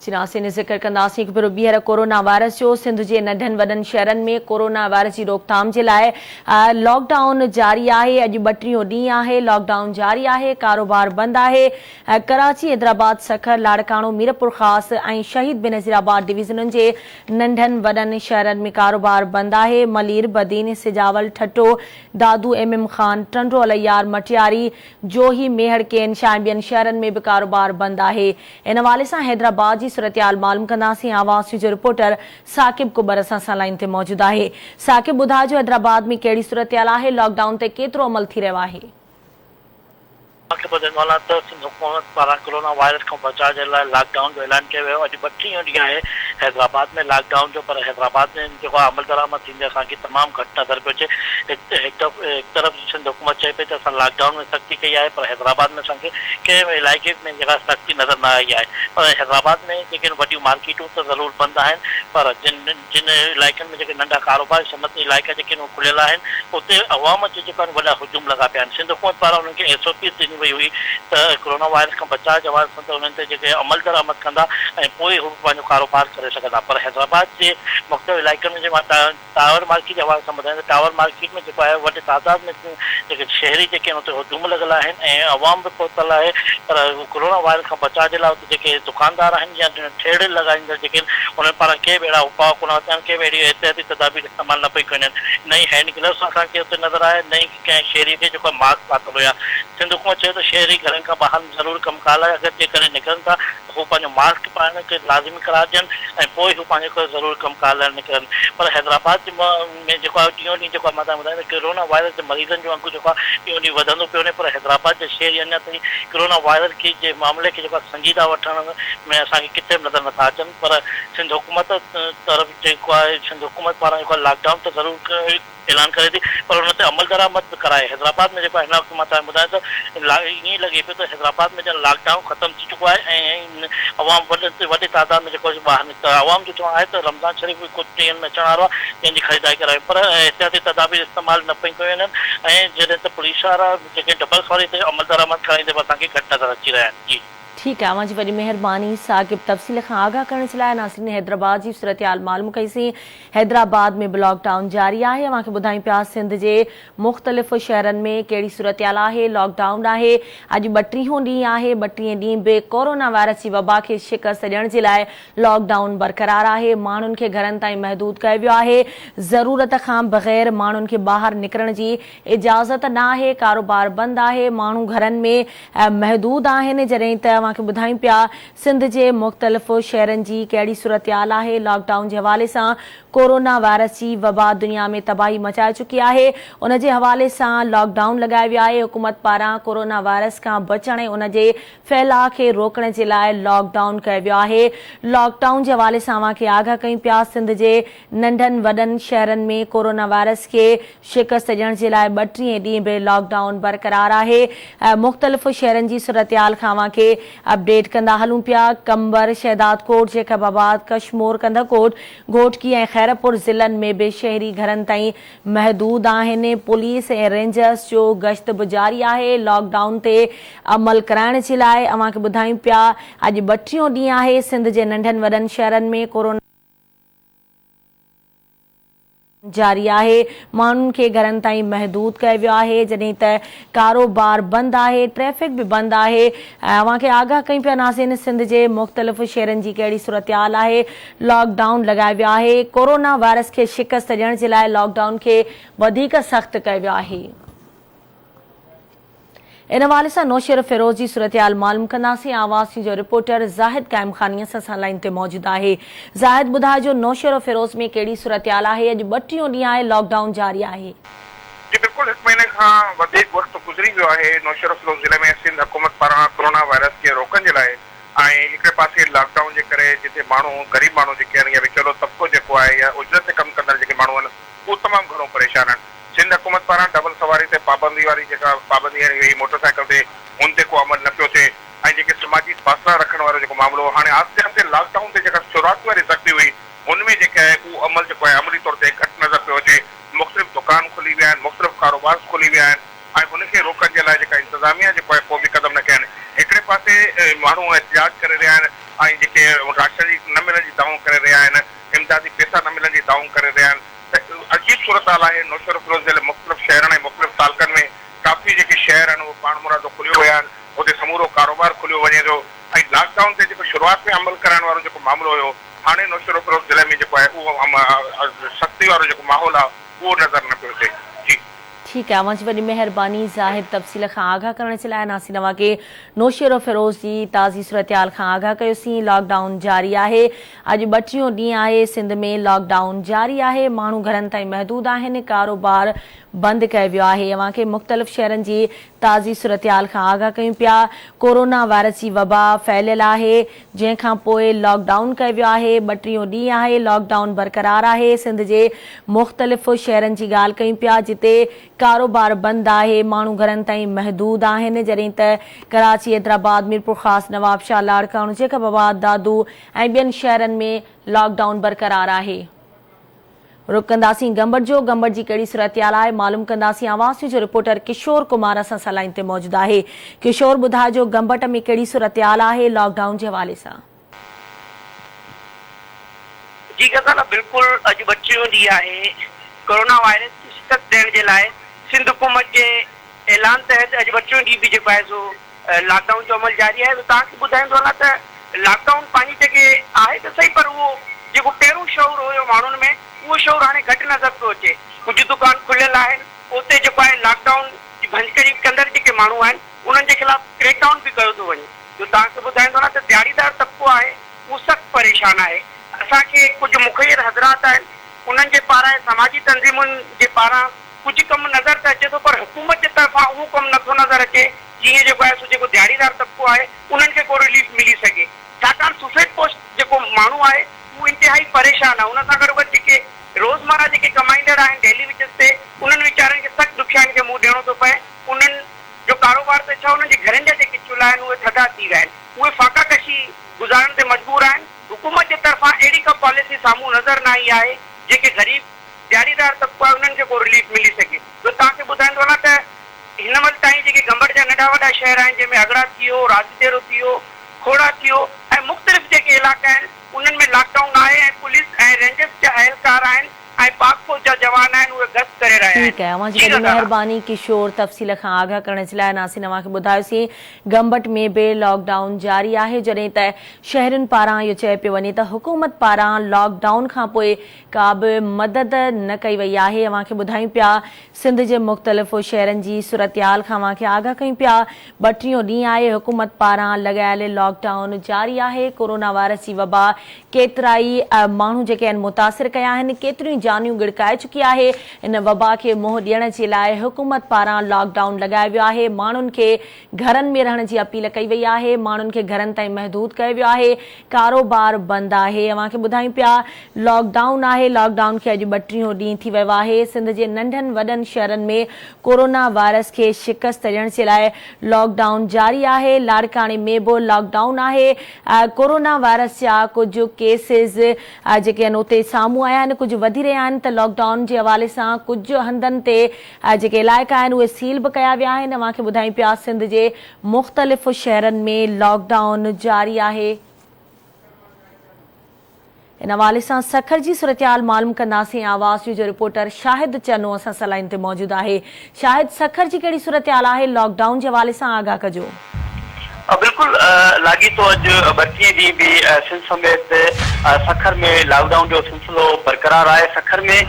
चिनासी जिक्र कंदासीं पर ॿीहर कोरोना वायरस जो सिंध के नंढन वॾन शहरन में कोरोना वायरस की रोकथाम के लिए लॉकडाउन जारी है। अज 32 ॾींहं है लॉकडाउन जारी है, कारोबार बंद है। कराची, हैदराबाद, सखर, लाड़काणो, मीरपुर खास और शहीद बेनज़ीराबाद डिवीजन के नंढन वॾन शहरन में कारोबार बंद है। मलीर, बदीन, सिजावल, ठट्टो, दादू, MM खान, टंडो, अलैयार, मटियारी, जोही, मेहर, केन शाम ॿियनि शहरन में भी कारोबार बंद है। इन हवाले से हैदराबाद की सूरत-हाल मालूम कंदासीं। आवाज़ जो रिपोर्टर साकिब कुबर असां लाइन ते मौजूद है। साकिब, ॿुधाइजो हैदराबाद में कहिड़ी सूरत-हाल है, लॉकडाउन ते केतिरो अमल थी रहियो आहे? सिंध हुकूमत पारां कोरोना वायरस को बचाव के लिए लॉकडाउन जो ऐलान किया वियो। अॼु 32 ॾींहं है हैदराबाद में लॉकडाउन जो, पर हैदराबाद में जो अमल दरामद थींदे असांखे तमाम घटि नज़र पियो अचे। एक तरफ सिंध हुकूमत चए पई त असां लॉकडाउन में सख्ती कई है, पर हैदराबाद में असांखे कंहिं इलाइक़े में सख्ती नज़र न आई है। पर हैदराबाद में जेके वॾियूं मार्केटूं त ज़रूर बंद आहिनि, पर जिन इलाइक़नि में जेके नंढा कारोबार सनत इलाइक़ा जेके खुलियल आहिनि उते अवाम जो जेका वॾा हुजूम लॻा पिया आहिनि। सिंध हुकूमत पारां उन्हनि खे SOP ॾिनी वई हुई त कोरोना वायरस खां बचाव जे हवाले सां उन्हनि ते जेके अमल दरामद कंदा ऐं पोइ हू पंहिंजो कारोबार करे सघंदा। पर हैदराबाद जे मुख़्तलिफ़ इलाइक़नि में जेको टावर मार्केट जे हवाले सां ॿुधायां त टावर मार्केट में जेको आहे वॾे तादाद में जेके शहरी जेके आहिनि उते हुजूम लॻल आहिनि ऐं अवाम बि पहुतल आहे। पर कोरोना वायरस खां बचाव जे लाइ उते जेके दुकानदार आहिनि या ठेड़े लॻाईंदड़ जेके उन्हनि पारां के बि अहिड़ा उपाउ कोन वरिता आहिनि, के बि अहिड़ी एहतियाती तदाबीर इस्तेमालु न पई कनि। नई हैंड ग्लव्स असांखे उते नज़र आया, नई कंहिं शहरी खे जेको मास्क पातल हुया। सिंध हुकूमत चयो त शहरी घरनि खां ॿाहिरि ज़रूरु कमु काल आहे, अगरि जेकॾहिं निकिरनि था हू पंहिंजो मास्क पाइण खे लाज़िमी करार ॾियनि ऐं पोइ हू पंहिंजो ज़रूरु कमु काल लाइ निकिरनि। पर हैदराबाद में जेको आहे ॾींहों ॾींहुं जेको आहे मां तव्हां ॿुधायां त कोरोना वायरस जे मरीज़नि जो अंक जेको आहे ॾींहों ॾींहुं वधंदो पियो वञे। पर हैदराबाद जे शहरी अञा ताईं कोरोना वायरस जे मामले खे जेको आहे संजीदा वठण में असांखे किथे बि नज़र नथा अचनि। पर सिंध हुकूमत तरफ़ जेको आहे सिंध हुकूमत पारां जेको आहे लॉकडाउन त ज़रूरु ऐलान करे थी, पर हुन ते अमल दरामद बि कराए। हैदराबाद में जेको हिन वक़्तु मां तव्हां ॿुधायां त ईअं लॻे पियो त हैदराबाद में लॉकडाउन ख़तमु थी चुको आहे ऐं अवाम वॾे तादाद में जेको ॿाहिरि निकिता। अवाम जो चवणु आहे त रमज़ान शरीफ़ कुझु ॾींहंनि में अचण वारो आहे, जंहिंजी ख़रीदारी कराए, पर एहतियाती तदाबीर इस्तेमालु न पई कयूं वञनि ऐं जॾहिं त पुलिस वारा जेके डबल सवारी ते अमल दरामद कराईंदे बि असांखे घटि नज़र अची रहिया आहिनि। जी ठीक है, अवां जी वॾी मेहरबानी। साकिब तफ़सील खां आगाह करण जे लाइ नासिरीन हैदराबाद की सूरत-हाल मालूम कईसीं। हैदराबाद में भी लॉकडाउन जारी है। अवां खे ॿुधायूं पिया सिंध के मुख़्तलिफ़ शहरन में कहिड़ी सूरत-हाल है, लॉकडाउन है। अॼु 32 ॾींहं है, 32 ॾींहं भी कोरोना वायरस की वबा के शिकस्त ॾियण जे लाइ लॉकडाउन बरक़रार है। माण्हुनि खे घरनि ताईं महदूद कयो वियो आहे। ज़रूरत खां बग़ैर माण्हुनि खे ॿाहिरि निकिरण जी इजाज़त न आहे। कारोबार बंद है, माण्हू घरनि में महदूद आहिनि। जॾहिं त अवां खे ॿुधायूं पिया सिंध के मुख़्तलिफ़ शहरन की कहिड़ी सूरत-हाल है। लॉकडाउन के हवाले से कोरोना वायरस की वबा दुनिया में तबाही मचाए चुकी है। उन जे हवाले से लॉकडाउन लगायो वियो आहे। हुकूमत पारां कोरोना वायरस का बचण ऐं उन जे फैलाव के रोकण के लिए लॉकडाउन कयो वियो आहे। लॉकडाउन के हवाले से अवां खे आगाह कयूं पिया। सिंध के नंढन वॾन शहरन में कोरोना वायरस के शिकस्त ॾियण के लिए 32 ॾींहं भी लॉकडाउन बरक़रार है। मुख़्तलिफ़ शहरन की सूरत-हाल खां अवां खे अपडेट कंदा हलूं पिया। कंबर, शहदादकोट, जैकबाबाद, कशमोर, कंदरकोट, घोटकी और खैरपुर ज़िलन में भी शहरी घरन ताईं महदूद आहिनि। पुलिस और रेंजर्स जो गश्त भी जारी है। लॉकडाउन ते अमल कराइण जे लाइ अवां खे ॿुधायूं पिया अॼु 32 ॾींहं है सिंध के नंढन वॾन शहरन में कोरोना जारी है। माण्हुनि खे घरनि ताईं महदूद कयो वियो आहे, जॾहिं त कारोबार बंद है, ट्रैफिक भी बंद है। अवां खे आगाह कयूं पिया नाज़रीन सिंध के मुख़्तलिफ़ शहरन की कहिड़ी सूरत-हाल है। लॉकडाउन लगायो वियो आहे। कोरोना वायरस के शिकस्त ॾियण जे लाइ लॉकडाउन के वधीक सख्त कयो वियो आहे। इन हवाले से नौशर फिरोज की सूरत-हाल मालूम कंदासीं। आवाज़ जो रिपोर्टर ज़ाहिद कायम खानी असां लाइन ते मौजूद है। ज़ाहिद, ॿुधाइजो नौशर फिरोज में कहिड़ी सूरत-हाल है। अॼु 32 ॾींहं है, लॉकडाउन जारी है। जी बिल्कुल, 1 महीने का वक्त गुजरी वियो है। नौशर फिरोज जिले में सिंध हुकूमत पारां कोरोना वायरस के रोकण जे लाइ ऐं हिकिड़े पासे लॉकडाउन जे करे जिते माण्हू गरीब माण्हू जेके आहिनि या विचोलो तबिको जेको आहे या उजरत ते कमु कंदड़ जेके माण्हू आहिनि उहे तमामु घणो परेशान आहिनि। सिंध हुकूमत पारां डबल सवारी ते पाबंदी वारी जेका पाबंदी आहे मोटरसाइकिल ते हुन ते को अमल न पियो थिए ऐं जेके समाजी फासला रखण वारो जेको मामलो हाणे आस्ते आस्ते लॉकडाउन ते जेका शुरूआत वारी सख़्ती हुई हुनमें जेका आहे उहो अमल जेको आहे अमली तौर ते घटि नज़र पियो अचे। मुख़्तलिफ़ दुकान खुली विया आहिनि, मुख़्तलिफ़ कारोबार खुली विया आहिनि ऐं हुनखे रोकण जे लाइ जेका इंतज़ामिया जेको आहे को बि क़दम न कया आहिनि। हिकिड़े पासे माण्हू एहतियात करे रहिया आहिनि ऐं जेके राशन जी न मिलण जी दावूं करे रहिया आहिनि, इमदादी पैसा न मिलण जी दावूं करे रहिया आहिनि। त अजीब सूरत हाल आहे। नौशहर फिरोज ज़िले मुख़्तलिफ़ शहरनि ऐं मुख़्तलिफ़ तालुकनि में काफ़ी जेके शहर आहिनि उहे पाण मुरादो खुलियो विया आहिनि, हुते समूरो कारोबार खुलियो वञे थो। ऐं लॉकडाउन ते जेको शुरूआत में अमल कराइण वारो जेको मामिलो हुयो, हाणे नौशहर फिरोज ज़िले में जेको आहे उहो सख़्ती वारो जेको माहौल आहे उहो नज़र न पियो अचे। जी ठीक है, अवां जी वॾी महिरबानी। ज़ाहिद तफ़सील खां आगाह करण जे लाइ नासिन अवां खे नौशहर फिरोज़ जी ताज़ी सूरतहाल खां आगाह कयोसीं। लॉकडाउन जारी आहे, अॼु 32 ॾींहं आहे सिंध में लॉकडाउन जारी आहे। माण्हू घरनि ताईं महदूद आहिनि, कारोबार बंदि कयो वियो आहे। अवां खे मुख़्तलिफ़ शहरनि जी ताज़ी सूरतहाल खां आगाह कयूं पिया। कोरोना वायरस जी वबा फैलियल आहे, जंहिंखां पोइ लॉकडाउन कयो वियो आहे। 32 ॾींहं आहे, लॉकडाउन बरक़रार आहे। सिंध जे मुख़्तलिफ़ शहरनि जी ॻाल्हि कयूं पिया, जिते कारोबार बंदि आहे, माण्हू घरनि ताईं महदूद आहिनि, जॾहिं त कराची, हैदराबाद, मीरपुर ख़ास, नवाबशाह, लाड़काणो, जेकबाबाद, दादू ऐं ॿियनि शहरनि में लॉकडाउन बरक़रार आहे। रुख कंदासीं गंबड़ जो। गंबड़ जी कहिड़ी सूरतहाल आहे मालूम कंदासीं। आवाज़ जो रिपोर्टर किशोर कुमार असां सां लाइन ते मौजूदु आहे। किशोर, ॿुधाइजो गंबड़ में कहिड़ी सूरतहाल आहे लॉकडाउन जे हवाले सां? जी गज़ाला, बिल्कुलु अॼु 32 ॾींहं आहे कोरोना वायरस खे शिकस्त ॾियण जे लाइ सिंध हुकूमत जे ऐलान तहत अॼु 32 ॾींहं बि जेको आहे सो लॉकडाउन जो अमल जारी आहे। तव्हांखे ॿुधाईंदो न त लॉकडाउन पंहिंजी जॻह आहे त सही, पर उहो जेको पहिरियों शौर हुयो माण्हुनि में, उहो शौर हाणे घटि नज़र पियो अचे। कुझु दुकान खुलियल आहिनि, उते जेको आहे लॉकडाउन जी भंजकड़ी कंदड़ जेके माण्हू आहिनि उन्हनि जे ख़िलाफ़ क्रैकडाउन बि कयो थो वञे। जो तव्हांखे ॿुधाईंदो न त दिहाड़ीदार तबिको आहे उहो सख़्तु परेशान आहे। असांखे कुझु मुखियर हज़रात आहिनि, उन्हनि जे पारां समाजी तंज़ीमुनि जे पारां कुझु कमु नज़र त अचे थो, पर हुकूमत जे तरफ़ां उहो कमु नथो नज़र अचे जीअं जेको आहे सो जेको दिहाड़ीदार तबिको आहे उन्हनि खे को रिलीफ मिली सघे। छाकाणि सफ़ेद पोस्ट जेको माण्हू आहे उहो इंतिहाई परेशान आहे। उन सां गॾोगॾु जेके रोज़मर्रा जेके कमाईंदड़ आहिनि डेली वेजेस ते, उन्हनि वीचारनि खे सख़्तु ॾुखियाईनि खे मुंहुं ॾियणो थो पए। उन्हनि जो कारोबार त छा, उन्हनि जे घरनि जा जेके चुल्हा आहिनि उहे थधा थी विया आहिनि, उहे फाका कशी गुज़ारण ते मजबूर आहिनि। हुकूमत जे तरफ़ां अहिड़ी का पॉलिसी साम्हूं नज़र न आई आहे जेके ग़रीब दिहाड़ीदार तबिको आहे उन्हनि खे को रिलीफ मिली सघे। तो तव्हांखे ॿुधाईंदो न त हिन महिल ताईं जेके गंबड़ जा नंढा वॾा शहर आहिनि, जंहिंमें अगड़ा थी वियो, राजदेरो थी वियो, खोड़ा थी वियो ऐं मुख़्तलिफ़ जेके इलाइक़ा आहिनि उन्हनि में लॉकडाउन आहे ऐं पुलिस ऐं रेंजर्स जा अहलकार आहिनि ऐं पाक फौज जा जवान आहिनि, उहे गश्त करे रहिया आहिनि। ठीक है, अवां जी वॾी महिरबानी किशोर तफ़सील खां आगाह करण जे लाइ। नासिन अवां खे ॿुधायोसीं गंबट में बि लॉकडाउन जारी आहे, जॾहिं त शहरुनि पारां इहो चयो पियो वञे त हुकूमत पारां लॉकडाउन खां पोइ का बि मदद न कई वई आहे। अवां खे ॿुधायूं पिया सिंध जे मुख़्तलिफ़ शहरनि जी सूरतहाल खां अवां खे आगाह कयूं पिया। 32 ॾींहं आहे हुकूमत पारां लॻायल लॉकडाउन जारी आहे। कोरोना वायरस जी वबा केतिराई माण्हू जेके आहिनि मुतासिर कया आहिनि, केतिरियूं जानियूं गिड़काए चुकी आहे। इन वबा खे मुंहुं ॾियण जे लाइ हुकूमत पारां लॉकडाउन लॻायो वियो आहे। माण्हुनि खे घरनि में रहण जी अपील कई वई आहे। माण्हुनि खे घरनि ताईं महदूद कयो वियो आहे। कारोबार बंदि आहे। अवां खे ॿुधायूं पिया लॉकडाउन आहे। लॉकडाउन खे अॼु 32 ॾींहं थी वियो आहे। सिंध जे नंढनि वॾनि शहरनि में कोरोना वायरस खे शिकस्त ॾियण जे लाइ लॉकडाउन जारी आहे। लाड़काणे में बि लॉकडाउन आहे। कोरोना वायरस जा कुझु केसिस जेके आहिनि उते साम्हूं आया आहिनि, कुझु वधी रहिया आहिनि, त लॉकडाउन जे हवाले सां कुझु हंधनि ते जेके इलाइक़ा आहिनि उहे सील बि कया विया आहिनि। अवां खे ॿुधायूं पिया सिंध जे मुख़्तलिफ़ शहरनि में लॉकडाउन जारी आहे। इन हवाले सां सखर जी सूरतहाल मालूम कंदासीं। आवाज़ जो रिपोर्टर शाहिद चनो असां सां लाइन ते मौजूदु आहे। शाहिद, सखर जी कहिड़ी सूरतहाल आहे लॉकडाउन जे हवाले सां आगाह कजो। बिल्कुल लागी तो अज 32 ॾींहं भी सिंध समेत सखर में लॉकडाउन जो सिलसिलो बरक़रार आहे। सखर में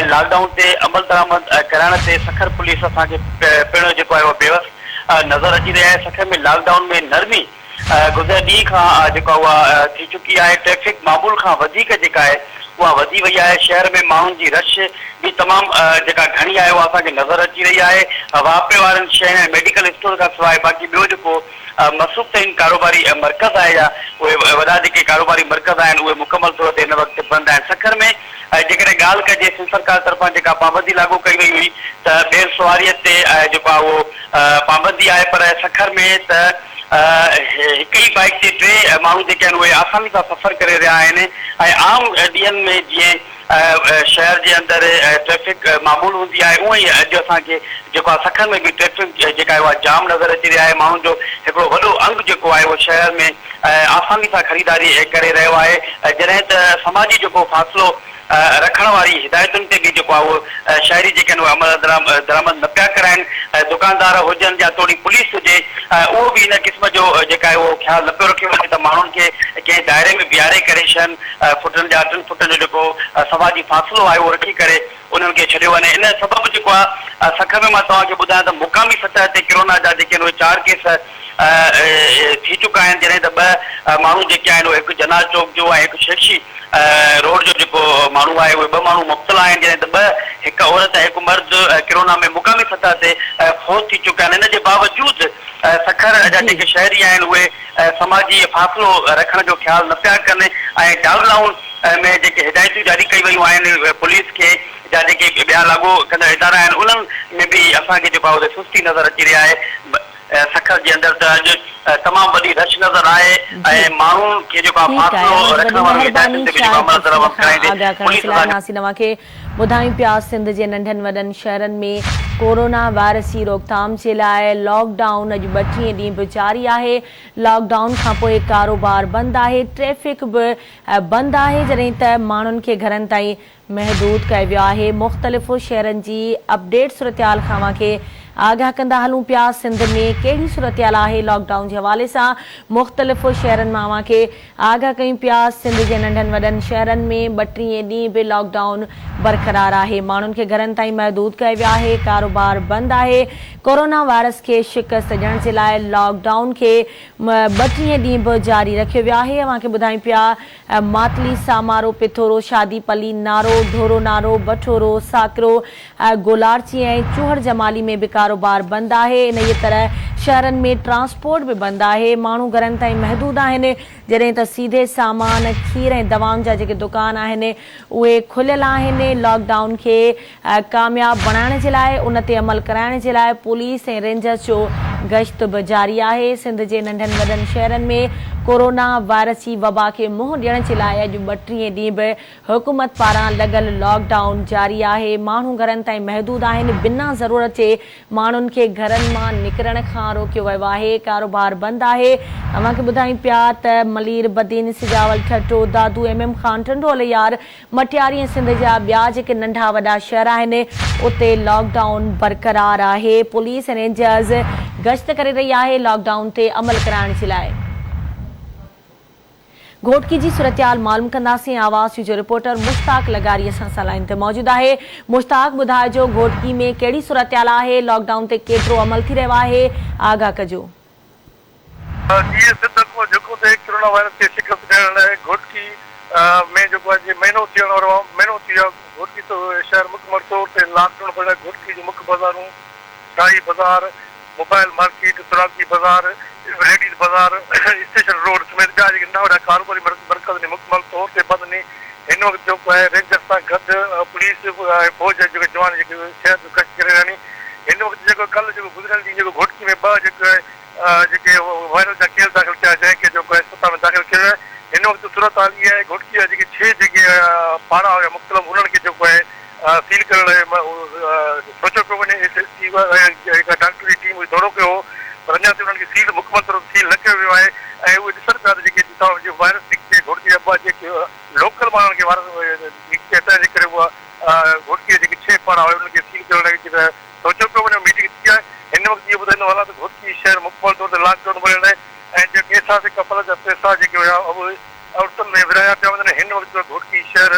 लॉकडाउन ते अमल दरामद कराइण ते सखर पुलिस असांखे पिणु जेको आहे बेवस नज़र अची रही आहे। सखर में लॉकडाउन में नरमी गुज़िरियल ॾींहं खां जेका उहा थी चुकी आहे। ट्रैफिक मामूल खां वधीक जेका आहे उहा वधी वई आहे। शहर में माण्हुनि जी रश भी तमामु जेका घणी आहे उहा असांखे नज़र अची रही आहे। वापे वारनि शहरनि ऐं मेडिकल स्टोर खां सवाइ बाक़ी ॿियो जेको मसरूफ़ तरीन कारोबारी मरकज़ आहे या उहे वॾा जेके कारोबारी मरकज़ आहिनि उहे मुकमल तौर ते हिन वक़्तु बंदि आहिनि। सखर में जेकॾहिं ॻाल्हि कजे सिंध सरकार तरफ़ां जेका पाबंदी लागू कई वई हुई त ॿियनि सवारीअ ते जेको आहे उहो पाबंदी आहे, पर सखर में त हिक ई बाइक ते 3 माण्हू जेके आहिनि उहे आसानी सां सफ़र करे रहिया आहिनि। ऐं आम ॾींहंनि में जीअं शहर जे अंदरि ट्रैफिक मामूल हूंदी आहे उअं ई अॼु असांखे जेको आहे सखन में बि ट्रैफिक जेका आहे उहा जाम नज़र अची रही आहे। माण्हुनि जो हिकिड़ो वॾो अंग जेको आहे उहो शहर में आसानी सां ख़रीदारी करे रहियो आहे, जॾहिं त समाजी जेको फ़ासिलो रखण वारी हिदायतुनि ते बि जेको आहे उहो शहरी जेके आहिनि उहे अमल दरामद न पिया कराइनि। दुकानदार हुजनि या थोरी पुलिस हुजे उहो बि इन क़िस्म जो जेका आहे उहो ख़्यालु न पियो रखियो वञे त माण्हुनि खे कंहिं दायरे में बीहारे करे छहनि फुटनि जा 3 फुटनि जो जेको समाजी फ़ासिलो आहे उहो रखी करे उन्हनि खे छॾियो वञे। इन सबबु जेको आहे सख में मां तव्हांखे ॿुधायां त मुक़ामी सतह ते कोरोना जा जेके आहिनि उहे 4 केस थी चुका आहिनि, जॾहिं त 2 माण्हू जेके आहिनि उहे हिकु जनाल चौक जो ऐं हिकु शेखी रोड जो जेको माण्हू आहे उहे 2 माण्हू मुब्तला आहिनि, जॾहिं त 2 हिकु औरत ऐं हिकु मर्द कोरोना में मुक़ामी सतह ते फौत थी चुका आहिनि। इन जे बावजूदि सखर जा जेके शहरी आहिनि उहे समाजी फ़ासिलो रखण जो ख़्यालु न पिया कनि ऐं लॉकडाउन में जेके हिदायतूं जारी कई वयूं आहिनि पुलिस खे या जेके ॿिया लागू कंदड़ इदारा आहिनि उन्हनि में बि असांखे जेको आहे सुस्ती नज़र अची रही आहे। सखर जे अंदरि त अॼु तमामु वॾी रश नज़र आहे ऐं माण्हुनि खे जेको आहे फ़ासिलो रखण वारी हिदायतुनि ते बि जेको अमल दरामद कराईंदे ॿुधायूं पिया सिंध जे नंढनि वॾनि शहरनि में कोरोना वायरस जी रोकथाम जे लाइ लॉकडाउन अॼु 32 ॾींहं बि जारी आहे। लॉकडाउन खां पोइ कारोबार बंदि आहे, ट्रैफिक बि बंदि आहे, जॾहिं त माण्हुनि खे घरनि ताईं महदूद कयो वियो आहे। मुख़्तलिफ़ शहरनि जी अपडेट सूरतहाल खां अव्हांखे आगाह कंदा हलूं पिया। सिंध में कहिड़ी सूरतहाल आहे लॉकडाउन जे हवाले सां मुख़्तलिफ़ शहरनि मां अव्हांखे आगाह कयूं पिया। सिंध जे नंढनि वॾनि शहरनि में 32 ॾींहं बि लॉकडाउन बरक़रार आहे, माण्हुनि खे घरनि ताईं महदूद कयो वियो आहे, कारोबार बंदि आहे। कोरोना वायरस खे शिकस्त ॾियण जे लाइ लॉकडाउन खे 32 ॾींहं बि जारी रखियो वियो आहे। अव्हांखे ॿुधायूं पिया मातली, सामारो, पिथोरो, शादीपली, नारो, ढोरो नारो, बठोरो, साकरो, गोलारची ऐं चूहड़ जमाली में बि कारोबार बंदि आहे। इन ई तरह शहरनि में ट्रांसपोर्ट बि बंदि आहे, माण्हू घरनि ताईं महदूद आहिनि, जॾहिं त सीधे सामान खीर ऐं दवाउनि जा जेके दुकान आहिनि उहे खुलियल आहिनि। लॉकडाउन खे कामयाब बणाइण जे लाइ उन ते अमल कराइण जे लाइ पुलिस ऐं रेंजर्स जो गश्त बि जारी आहे। सिंध जे नंढनि वॾनि शहरनि में कोरोना वायरस जी वबा खे मुंहुं ॾियण जे लाइ अॼु 32 ॾींहं बि हुकूमत पारां लॻल लॉकडाउन जारी आहे। माण्हू घरनि ताईं महदूद आहिनि, बिना ज़रूरत जे माण्हुनि खे घरनि मां निकिरण खां रोकियो वियो आहे, कारोबार बंदि आहे। अव्हांखे ॿुधायूं पिया त मलीर, बदीन, सिजावल, ठटो, दादू, MM खान, टंडोल यार, मटियारी ऐं सिंध जा ॿिया जेके नंढा वॾा शहर आहिनि उते लॉकडाउन बरक़रार आहे। पुलिस ऐं रेंजर्स गश्त करे रही आहे लॉकडाउन ते अमल कराइण जे लाइ। घोटकी जी सूरतहाल मालूम कंदासीं। आवाज़ जो रिपोर्टर मुश्ताक लगारी असां सां लाइन ते मौजूद आहे। मुश्ताक, ॿुधाइजो घोटकी में कहिड़ी सूरतहाल आहे, लॉकडाउन ते केतिरो अमल थी रहियो आहे, आगाह कजो। जेको कोरोना वायरस खे शिकस्त ॾियण लाइ घोटकी में जेको आहे महीनो थियण वारो आहे, महीनो थी वियो। घोटकी शहर मुकमल तौर ते लॉकडाउन पड़े घोटकी जी मुख्य बाज़ारूं, शाही बाज़ार, मोबाइल मार्केट, सुरागी बाज़ार, लेडीज़ बाज़ार, स्टेशन रोड समेत ॿिया जेके नंढा वॾा कारोबारी मर्कज़ मुकमल तौर ते बंदि आहिनि। हिन वक़्तु जेको आहे रेंजर सां गॾु पुलिस ऐं फौज जेके जवान जेके शहर जो गश्त करे रहिया आहिनि। हिन वक़्तु जेको कल्ह जेको गुज़िरियल ॾींहुं जेको घोटकी में 2 जेके वायरस जा केस दाख़िल थिया, जंहिंखे जेको आहे अस्पताल में दाख़िल कयो आहे। हिन वक़्तु सूरतहाल इहा आहे, घोटकी जा जेके 6 जेके पारा हुया मुख़्तलिफ़ उन्हनि खे जेको आहे सील करण लाइ सोचियो पियो वञे। डॉक्टरी टीम दौरो कयो हो, पर अञा ताईं उन्हनि खे सील मुकमल तौर सील न कयो वियो आहे ऐं उहे ॾिसनि पिया त जेके वायरस निकिते घोटकी जा 2 जेके लोकल माण्हुनि खे वायरस निकिते, तंहिंजे करे उहा घोटकी जा जेके 6 पारा हुया उन्हनि खे सील करण लाइ सोचियो पियो वञे, मीटिंग थी आहे। हिन वक़्तु इहो ॿुधाईंदो हलां त घोटकी शहर मुकमल तौर ते लॉकडाउन भरियल आहे ऐं जेके एहसास कपल जा पैसा जेके हुया उहे औरतुनि में विराया पिया वञनि। हिन वक़्तु घोटकी शहर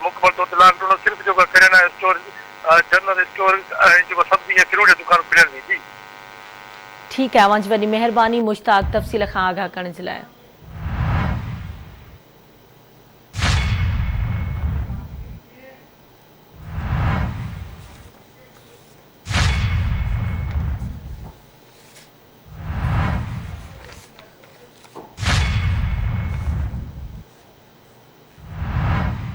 मुकमल तौर ते लॉकडाउन सिर्फ़ु जेको किराना स्टोर, जनरल स्टोर ऐं जेको सब्जी ऐं फ्रूट जी दुकान खुलियल हुई। जी ठीकु आहे, अव्हांजी वॾी महिरबानी मुश्ताक तफ़सील खां आगाह करण जे लाइ।